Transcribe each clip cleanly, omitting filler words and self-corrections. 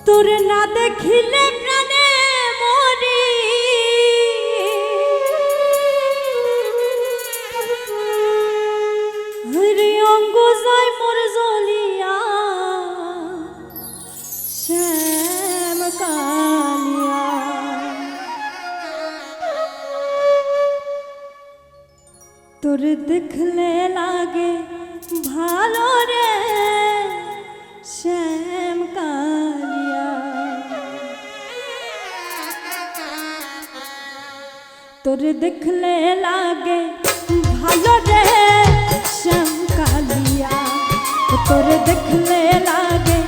তোর না দেখিলে প্রাণে মরি, হরে অঙ্গ যায় মোর জ্বলিয়া শ্যাম কালিয়া। তোর দেখলে লাগে ভালো রে শ্যাম কালিয়া, তোর দেখলে লাগে ভালো রে শ্যাম কালিয়া, তোর দেখলে লাগে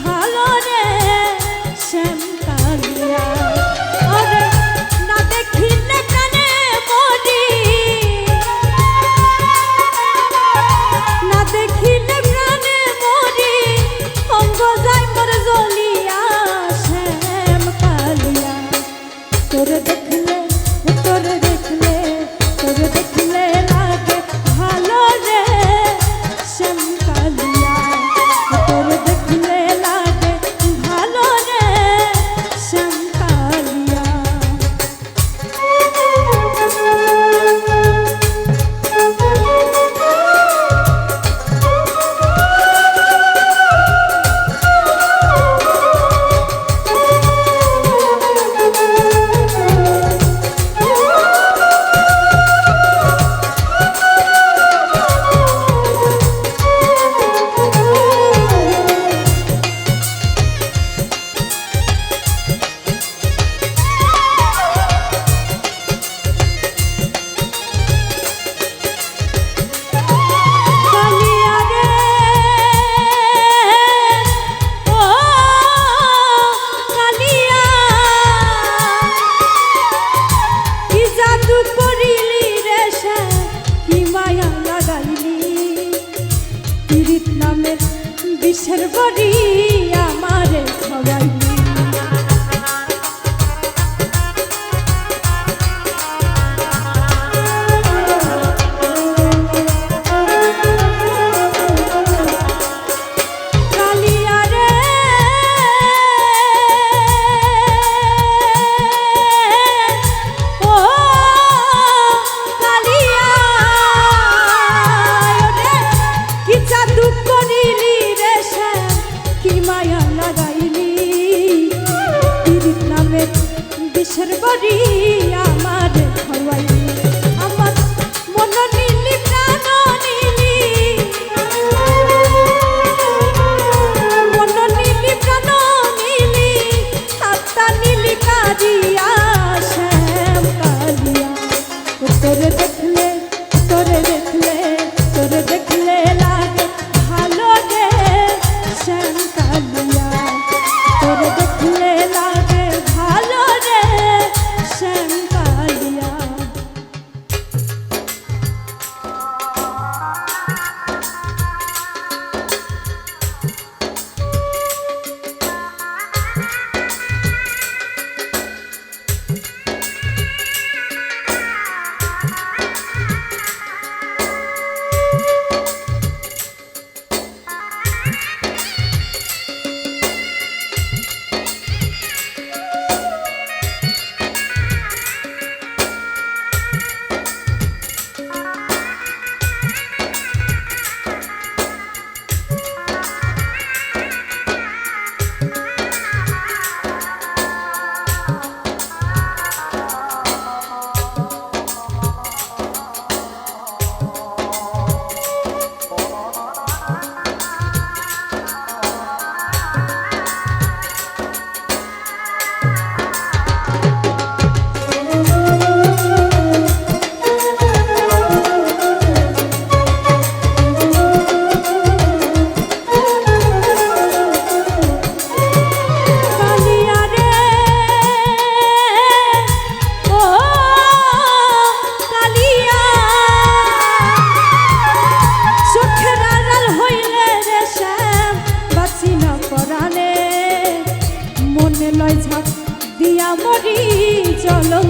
ভালো রে শ্যাম কালিয়া। আরে না দেখিলে প্রাণে মরি, না দেখিলে প্রাণে মরি, অঙ্গ যায় মোর জ্বলিয়া শ্যাম কালিয়া। তোর দেখলে তোর দেখলে তোর দেখলে লাগে ভালো রে শ্যাম কালিয়া, তোর দেখলে লাগে ভালো রে শ্যাম কালিয়া। বিষের বড়ি আমারে খাওয়াইলি, কালিয়া রে ও কালিয়া, কি জাদু করিলি রে শ্যাম, কি মায়া লাগাইলি, পীড়িত নামের বিষের বড়ি আমার খাওয়াইলি। আমার মন নিলি প্রাণ নিলি, মন নিলি প্রাণ নিলি, আত্মা নিলি কারিয়া শ্যাম কালিয়া। তোর দেখলে তোর দেখলে তোর দেখলে লাগে ভালো রে শ্যাম কালিয়া, তোর দেখলে লাগে ভালো রে শ্যাম কালিয়া। দিয়া মরি চলং